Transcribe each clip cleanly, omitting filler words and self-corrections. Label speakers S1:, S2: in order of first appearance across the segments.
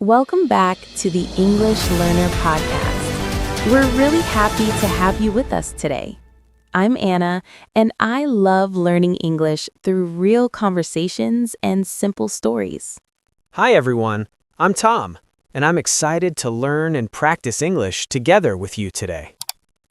S1: Welcome back to the English Learner Podcast. We're really happy to have you with us today. I'm Anna, and I love learning English through real conversations and simple stories.
S2: Hi everyone, I'm Tom, and I'm excited to learn and practice English together with you today.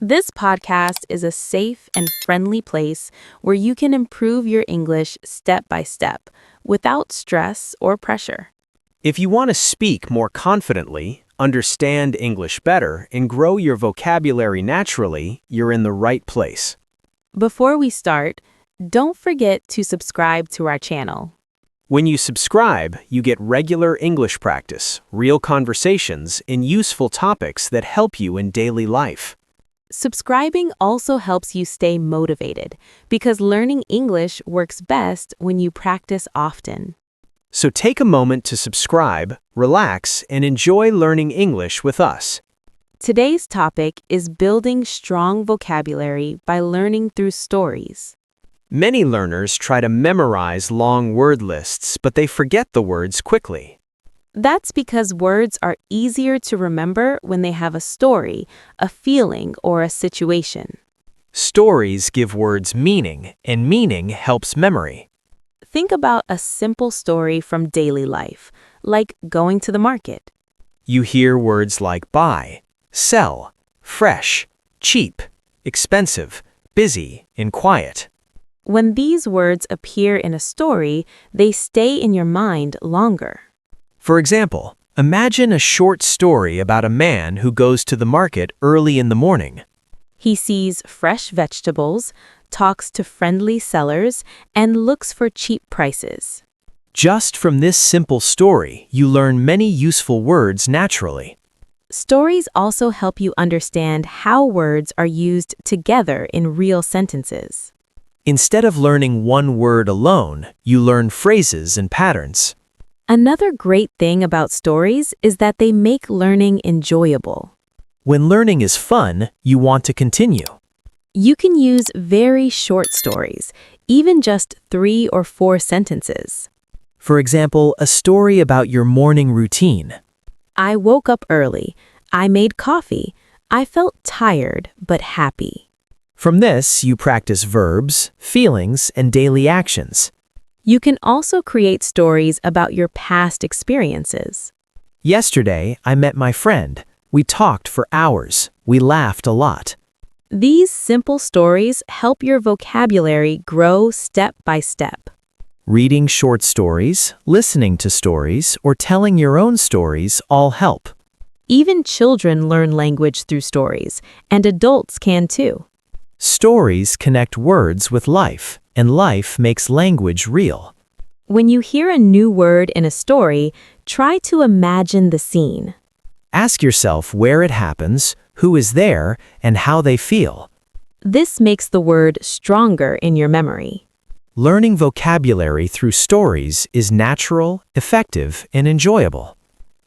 S1: This podcast is a safe and friendly place where you can improve your English step by step without stress or pressure.
S2: If you want to speak more confidently, understand English better, and grow your vocabulary naturally, you're in the right place.
S1: Before we start, don't forget to subscribe to our channel.
S2: When you subscribe, you get regular English practice, real conversations, and useful topics that help you in daily life.
S1: Subscribing also helps you stay motivated because learning English works best when you practice often.
S2: So take a moment to subscribe, relax, and enjoy learning English with us.
S1: Today's topic is building strong vocabulary by learning through stories.
S2: Many learners try to memorize long word lists, but they forget the words quickly.
S1: That's because words are easier to remember when they have a story, a feeling, or a situation.
S2: Stories give words meaning, and meaning helps memory.
S1: Think about a simple story from daily life, like going to the market.
S2: You hear words like buy, sell, fresh, cheap, expensive, busy, and quiet.
S1: When these words appear in a story, they stay in your mind longer.
S2: For example, imagine a short story about a man who goes to the market early in the morning.
S1: He sees fresh vegetables, talks to friendly sellers, and looks for cheap prices.
S2: Just from this simple story, you learn many useful words naturally.
S1: Stories also help you understand how words are used together in real sentences.
S2: Instead of learning one word alone, you learn phrases and patterns.
S1: Another great thing about stories is that they make learning enjoyable.
S2: When learning is fun, you want to continue.
S1: You can use very short stories, even just 3 or 4 sentences.
S2: For example, a story about your morning routine.
S1: I woke up early. I made coffee. I felt tired but happy.
S2: From this, you practice verbs, feelings, and daily actions.
S1: You can also create stories about your past experiences.
S2: Yesterday, I met my friend. We talked for hours. We laughed a lot.
S1: These simple stories help your vocabulary grow step by step.
S2: Reading short stories, listening to stories, or telling your own stories all help.
S1: Even children learn language through stories, and adults can too.
S2: Stories connect words with life, and life makes language real.
S1: When you hear a new word in a story, try to imagine the scene.
S2: Ask yourself where it happens, who is there, and how they feel.
S1: This makes the word stronger in your memory.
S2: Learning vocabulary through stories is natural, effective, and enjoyable.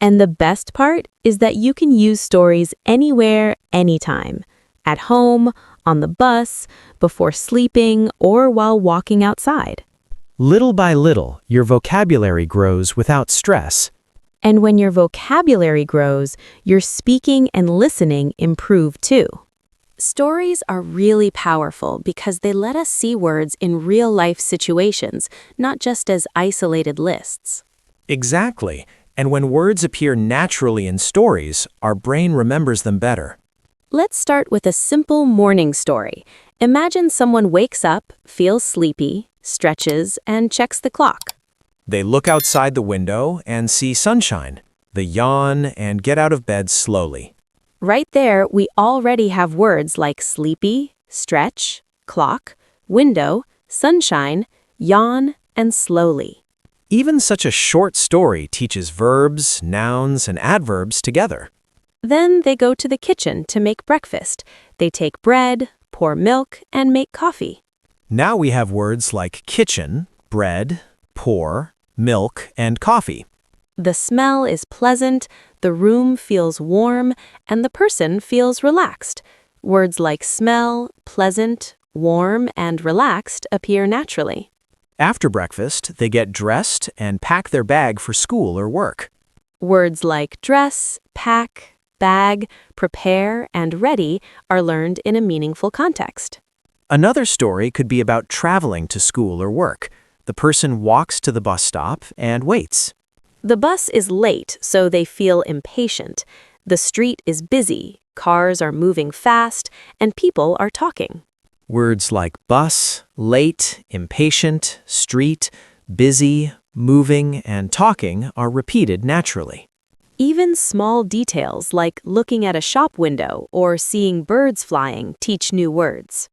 S1: And the best part is that you can use stories anywhere, anytime. At home, on the bus, before sleeping, or while walking outside.
S2: Little by little, your vocabulary grows without stress.
S1: And when your vocabulary grows, your speaking and listening improve too. Stories are really powerful because they let us see words in real-life situations, not just as isolated lists.
S2: Exactly. And when words appear naturally in stories, our brain remembers them better.
S1: Let's start with a simple morning story. Imagine someone wakes up, feels sleepy, stretches, and checks the clock.
S2: They look outside the window and see sunshine. They yawn and get out of bed slowly.
S1: Right there, we already have words like sleepy, stretch, clock, window, sunshine, yawn, and slowly.
S2: Even such a short story teaches verbs, nouns, and adverbs together.
S1: Then they go to the kitchen to make breakfast. They take bread, pour milk, and make coffee.
S2: Now we have words like kitchen, bread, pour, milk, and coffee.
S1: The smell is pleasant, the room feels warm, and the person feels relaxed. Words like smell, pleasant, warm, and relaxed appear naturally.
S2: After breakfast, they get dressed and pack their bag for school or work.
S1: Words like dress, pack, bag, prepare, and ready are learned in a meaningful context.
S2: Another story could be about traveling to school or work. The person walks to the bus stop and waits.
S1: The bus is late, so they feel impatient. The street is busy, cars are moving fast, and people are talking.
S2: Words like bus, late, impatient, street, busy, moving, and talking are repeated naturally.
S1: Even small details like looking at a shop window or seeing birds flying teach new words.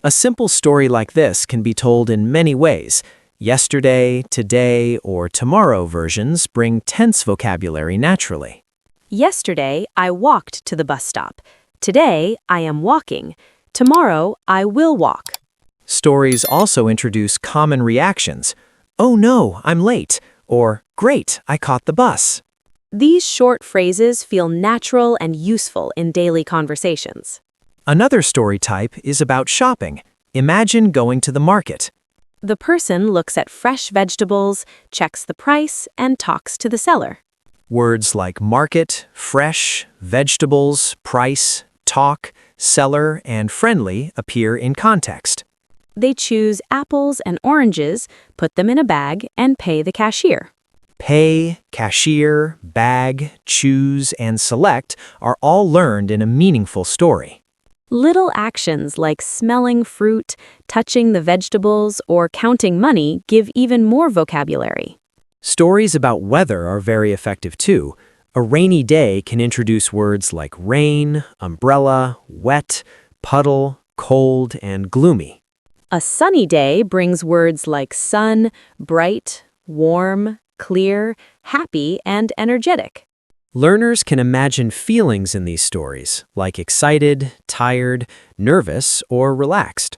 S2: A simple story like this can be told in many ways. Yesterday, today, or tomorrow versions bring tense vocabulary naturally.
S1: Yesterday, I walked to the bus stop. Today, I am walking. Tomorrow, I will walk.
S2: Stories also introduce common reactions. Oh no, I'm late. Or, great, I caught the bus.
S1: These short phrases feel natural and useful in daily conversations.
S2: Another story type is about shopping. Imagine going to the market.
S1: The person looks at fresh vegetables, checks the price, and talks to the seller.
S2: Words like market, fresh, vegetables, price, talk, seller, and friendly appear in context.
S1: They choose apples and oranges, put them in a bag, and pay the cashier.
S2: Pay, cashier, bag, choose, and select are all learned in a meaningful story.
S1: Little actions like smelling fruit, touching the vegetables, or counting money give even more vocabulary.
S2: Stories about weather are very effective too. A rainy day can introduce words like rain, umbrella, wet, puddle, cold, and gloomy.
S1: A sunny day brings words like sun, bright, warm, clear, happy, and energetic.
S2: Learners can imagine feelings in these stories, like excited, tired, nervous, or relaxed.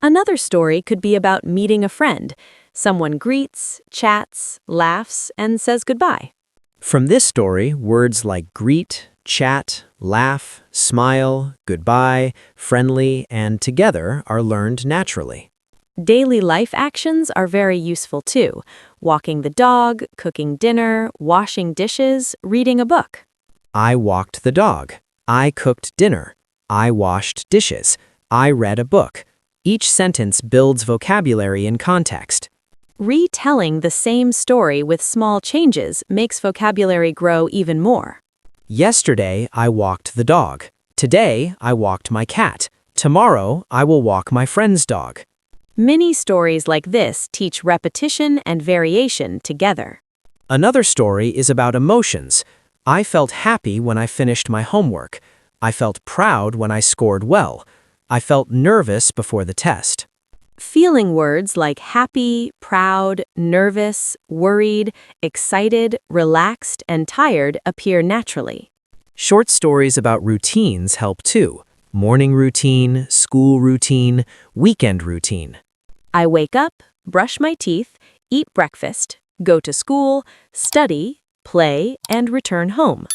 S1: Another story could be about meeting a friend. Someone greets, chats, laughs, and says goodbye.
S2: From this story, words like greet, chat, laugh, smile, goodbye, friendly, and together are learned naturally.
S1: Daily life actions are very useful too. Walking the dog, cooking dinner, washing dishes, reading a book.
S2: I walked the dog. I cooked dinner. I washed dishes. I read a book. Each sentence builds vocabulary in context.
S1: Retelling the same story with small changes makes vocabulary grow even more.
S2: Yesterday, I walked the dog. Today, I walked my cat. Tomorrow, I will walk my friend's dog.
S1: Many stories like this teach repetition and variation together.
S2: Another story is about emotions. I felt happy when I finished my homework. I felt proud when I scored well. I felt nervous before the test.
S1: Feeling words like happy, proud, nervous, worried, excited, relaxed, and tired appear naturally.
S2: Short stories about routines help too. Morning routine, school routine, weekend routine.
S1: I wake up, brush my teeth, eat breakfast, go to school, study, play, and return home.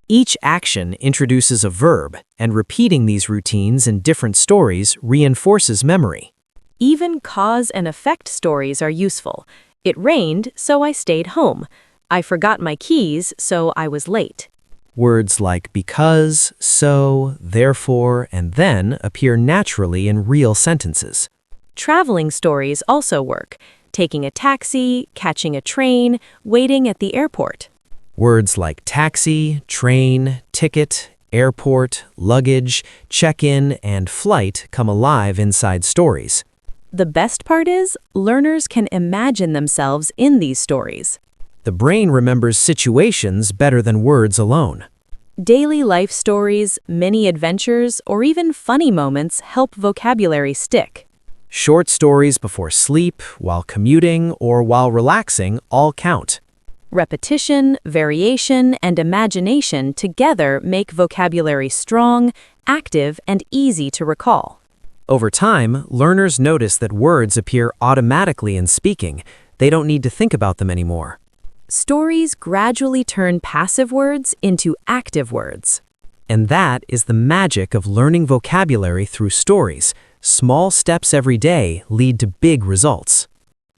S2: Each action introduces a verb, and repeating these routines in different stories reinforces memory.
S1: Even cause and effect stories are useful. It rained, so I stayed home. I forgot my keys, so I was late.
S2: Words like because, so, therefore, and then appear naturally in real sentences.
S1: Traveling stories also work. Taking a taxi, catching a train, waiting at the airport.
S2: Words like taxi, train, ticket, airport, luggage, check-in, and flight come alive inside stories.
S1: The best part is, learners can imagine themselves in these stories.
S2: The brain remembers situations better than words alone.
S1: Daily life stories, mini adventures, or even funny moments help vocabulary stick.
S2: Short stories before sleep, while commuting, or while relaxing all count.
S1: Repetition, variation, and imagination together make vocabulary strong, active, and easy to recall.
S2: Over time, learners notice that words appear automatically in speaking. They don't need to think about them anymore.
S1: Stories gradually turn passive words into active words.
S2: And that is the magic of learning vocabulary through stories. Small steps every day lead to big results.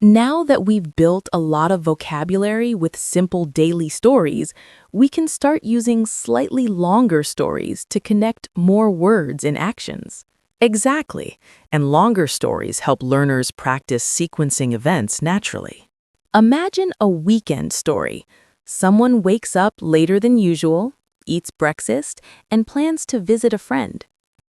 S3: Now that we've built a lot of vocabulary with simple daily stories, we can start using slightly longer stories to connect more words in actions. Exactly, and longer stories help learners practice sequencing events naturally. Imagine a weekend story. Someone wakes up later than usual, eats breakfast, and plans to visit a friend.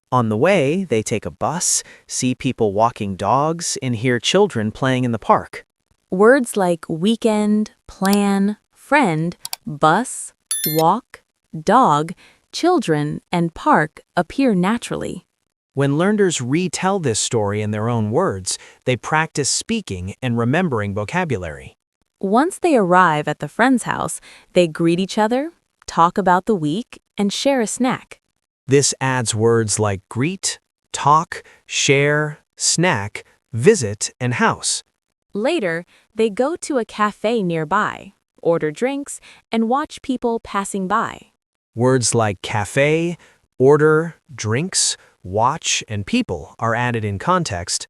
S2: On the way, they take a bus, see people walking dogs, and hear children playing in the park.
S3: Words like weekend, plan, friend, bus, walk, dog, children, and park appear naturally.
S2: When learners retell this story in their own words, they practice speaking and remembering vocabulary.
S3: Once they arrive at the friend's house, they greet each other, talk about the week, and share a snack.
S2: This adds words like greet, talk, share, snack, visit, and house.
S3: Later, they go to a cafe nearby, order drinks, and watch people passing by.
S2: Words like cafe, order, drinks, watch, and people are added in context.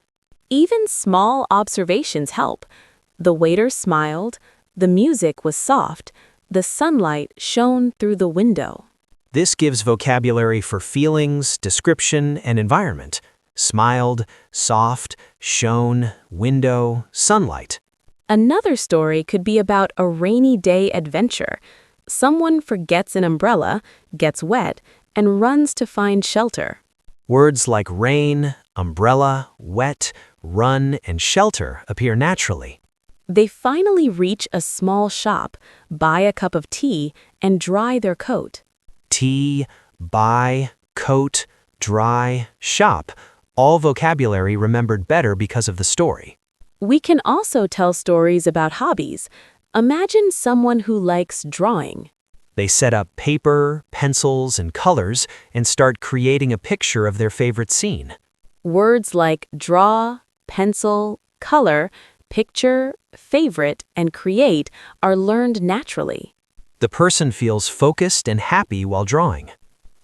S3: Even small observations help. The waiter smiled, the music was soft, the sunlight shone through the window.
S2: This gives vocabulary for feelings, description, and environment. Smiled, soft, shone, window, sunlight.
S3: Another story could be about a rainy day adventure. Someone forgets an umbrella, gets wet, and runs to find shelter.
S2: Words like rain, umbrella, wet, run, and shelter appear naturally.
S3: They finally reach a small shop, buy a cup of tea, and dry their coat.
S2: Tea, buy, coat, dry, shop. All vocabulary remembered better because of the story.
S3: We can also tell stories about hobbies. Imagine someone who likes drawing.
S2: They set up paper, pencils, and colors and start creating a picture of their favorite scene.
S3: Words like draw, pencil, color, picture, favorite, and create are learned naturally.
S2: The person feels focused and happy while drawing.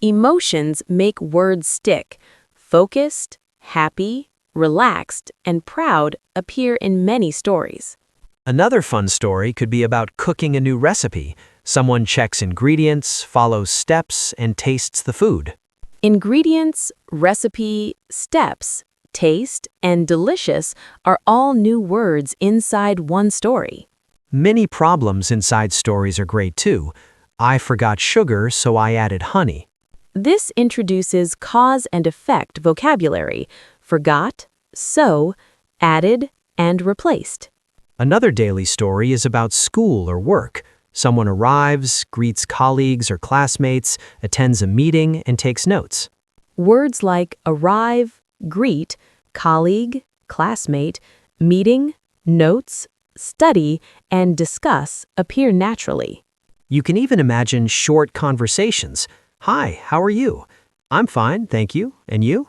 S3: Emotions make words stick. Focused, happy, relaxed, and proud appear in many stories.
S2: Another fun story could be about cooking a new recipe. Someone checks ingredients, follows steps, and tastes the food.
S3: Ingredients, recipe, steps, taste, and delicious are all new words inside one story.
S2: Many problems inside stories are great too. I forgot sugar, so I added honey.
S3: This introduces cause and effect vocabulary: forgot, so, added, and replaced.
S2: Another daily story is about school or work. Someone arrives, greets colleagues or classmates, attends a meeting, and takes notes.
S3: Words like arrive, greet, colleague, classmate, meeting, notes, study, and discuss appear naturally.
S2: You can even imagine short conversations. Hi, how are you? I'm fine, thank you. And you?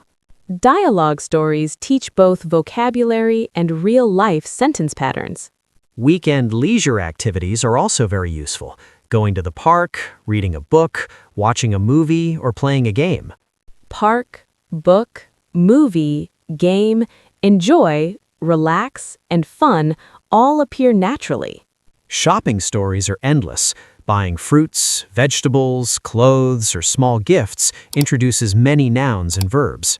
S3: Dialogue stories teach both vocabulary and real-life sentence patterns.
S2: Weekend leisure activities are also very useful. Going to the park, reading a book, watching a movie, or playing a game.
S3: Park, book, movie, game, enjoy, relax, and fun all appear naturally.
S2: Shopping stories are endless. Buying fruits, vegetables, clothes, or small gifts introduces many nouns and verbs.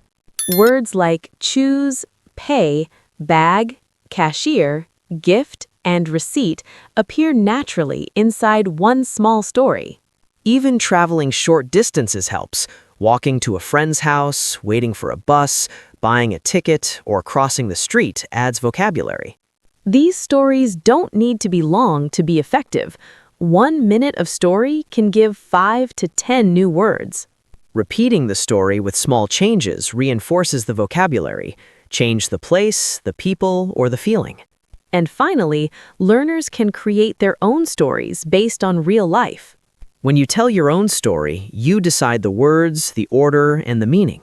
S3: Words like choose, pay, bag, cashier, gift, and receipt appear naturally inside one small story.
S2: Even traveling short distances helps. Walking to a friend's house, waiting for a bus, buying a ticket, or crossing the street adds vocabulary.
S3: These stories don't need to be long to be effective. 1 minute of story can give 5 to 10 new words.
S2: Repeating the story with small changes reinforces the vocabulary. Change the place, the people, or the feeling.
S3: And finally, learners can create their own stories based on real life.
S2: When you tell your own story, you decide the words, the order, and the meaning.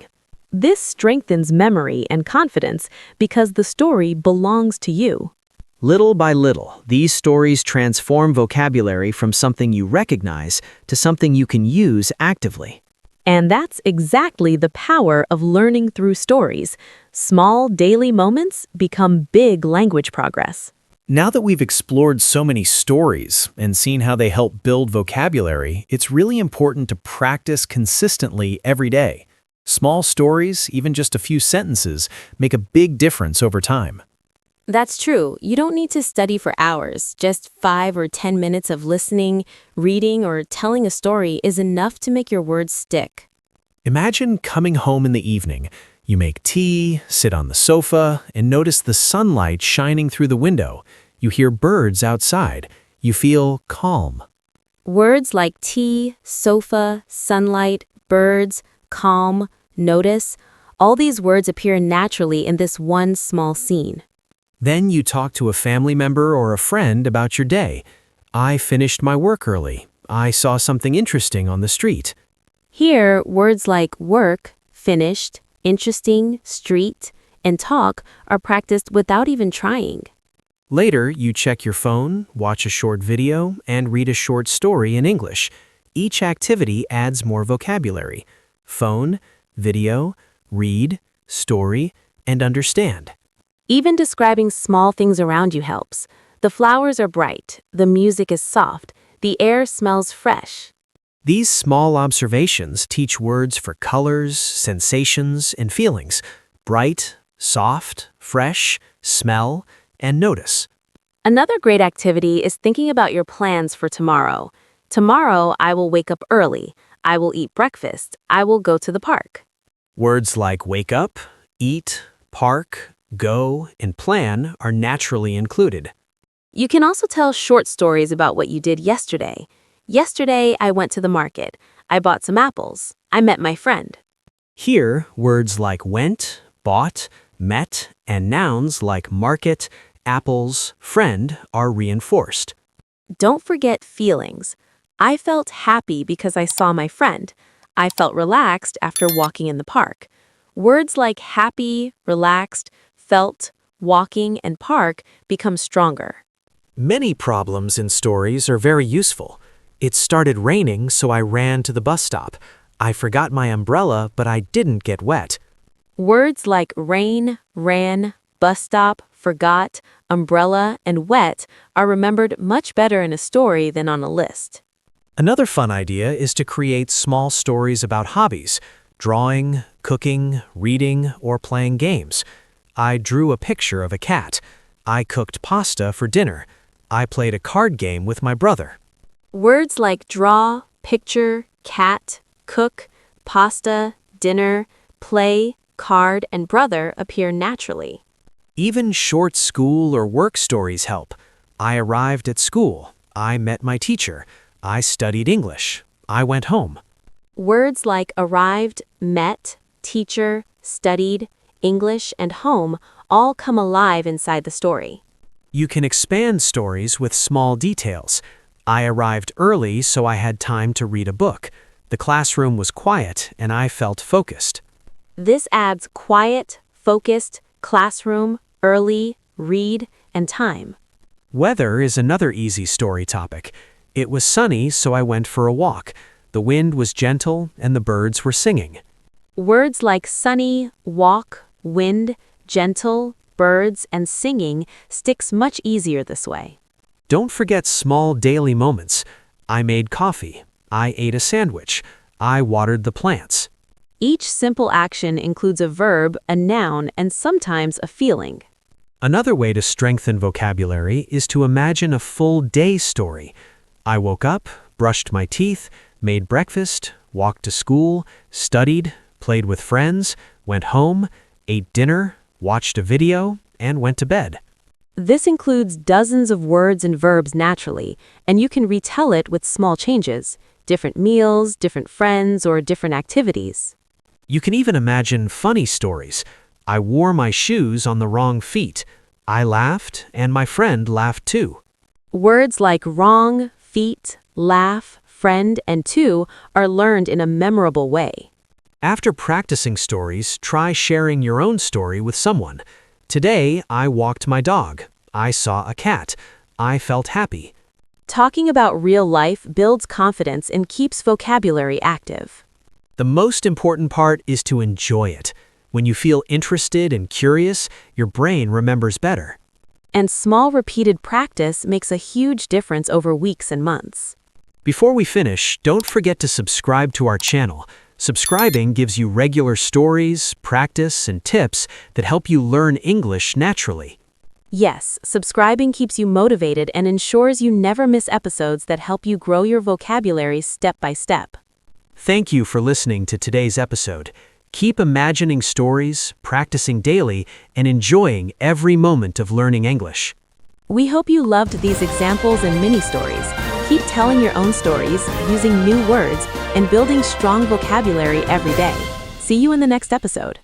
S3: This strengthens memory and confidence because the story belongs to you.
S2: Little by little, these stories transform vocabulary from something you recognize to something you can use actively.
S1: And that's exactly the power of learning through stories. Small daily moments become big language progress.
S2: Now that we've explored so many stories and seen how they help build vocabulary, it's really important to practice consistently every day. Small stories, even just a few sentences, make a big difference over time.
S1: That's true. You don't need to study for hours. Just 5 or 10 minutes of listening, reading, or telling a story is enough to make your words stick.
S2: Imagine coming home in the evening. You make tea, sit on the sofa, and notice the sunlight shining through the window. You hear birds outside. You feel calm.
S1: Words like tea, sofa, sunlight, birds, calm, notice, all these words appear naturally in this one small scene.
S2: Then you talk to a family member or a friend about your day. I finished my work early. I saw something interesting on the street.
S1: Here, words like work, finished, interesting, street, and talk are practiced without even trying.
S2: Later, you check your phone, watch a short video, and read a short story in English. Each activity adds more vocabulary. Phone, video, read, story, and understand.
S1: Even describing small things around you helps. The flowers are bright, the music is soft, the air smells fresh.
S2: These small observations teach words for colors, sensations, and feelings. Bright, soft, fresh, smell, and notice.
S1: Another great activity is thinking about your plans for tomorrow. Tomorrow, I will wake up early. I will eat breakfast. I will go to the park.
S2: Words like wake up, eat, park, go, and plan are naturally included.
S1: You can also tell short stories about what you did yesterday. Yesterday, I went to the market. I bought some apples. I met my friend.
S2: Here, words like went, bought, met, and nouns like market, apples, friend are reinforced.
S1: Don't forget feelings. I felt happy because I saw my friend. I felt relaxed after walking in the park. Words like happy, relaxed, felt, walking, and park become stronger.
S2: Many problems in stories are very useful. It started raining, so I ran to the bus stop. I forgot my umbrella, but I didn't get wet.
S1: Words like rain, ran, bus stop, forgot, umbrella, and wet are remembered much better in a story than on a list.
S2: Another fun idea is to create small stories about hobbies, drawing, cooking, reading, or playing games. I drew a picture of a cat. I cooked pasta for dinner. I played a card game with my brother.
S1: Words like draw, picture, cat, cook, pasta, dinner, play, card, and brother appear naturally.
S2: Even short school or work stories help. I arrived at school. I met my teacher. I studied English. I went home.
S1: Words like arrived, met, teacher, studied, English, and home all come alive inside the story.
S2: You can expand stories with small details. I arrived early, so I had time to read a book. The classroom was quiet, and I felt focused.
S1: This adds quiet, focused, classroom, early, read, and time.
S2: Weather is another easy story topic. It was sunny, so I went for a walk. The wind was gentle, and the birds were singing.
S1: Words like sunny, walk, wind, gentle, birds, and singing sticks much easier this way.
S2: Don't forget small daily moments. I made coffee. I ate a sandwich. I watered the plants.
S1: Each simple action includes a verb, a noun, and sometimes a feeling.
S2: Another way to strengthen vocabulary is to imagine a full day story. I woke up, brushed my teeth, made breakfast, walked to school, studied, played with friends, went home, ate dinner, watched a video, and went to bed.
S1: This includes dozens of words and verbs naturally, and you can retell it with small changes, different meals, different friends, or different activities.
S2: You can even imagine funny stories. I wore my shoes on the wrong feet. I laughed, and my friend laughed too.
S1: Words like wrong, feet, laugh, friend, and too are learned in a memorable way.
S2: After practicing stories, try sharing your own story with someone. Today, I walked my dog. I saw a cat. I felt happy.
S1: Talking about real life builds confidence and keeps vocabulary active.
S2: The most important part is to enjoy it. When you feel interested and curious, your brain remembers better.
S1: And small repeated practice makes a huge difference over weeks and months.
S2: Before we finish, don't forget to subscribe to our channel. Subscribing gives you regular stories, practice, and tips that help you learn English naturally.
S1: Yes, subscribing keeps you motivated and ensures you never miss episodes that help you grow your vocabulary step by step.
S2: Thank you for listening to today's episode. Keep imagining stories, practicing daily, and enjoying every moment of learning English.
S1: We hope you loved these examples and mini stories. Keep telling your own stories, using new words, and building strong vocabulary every day. See you in the next episode.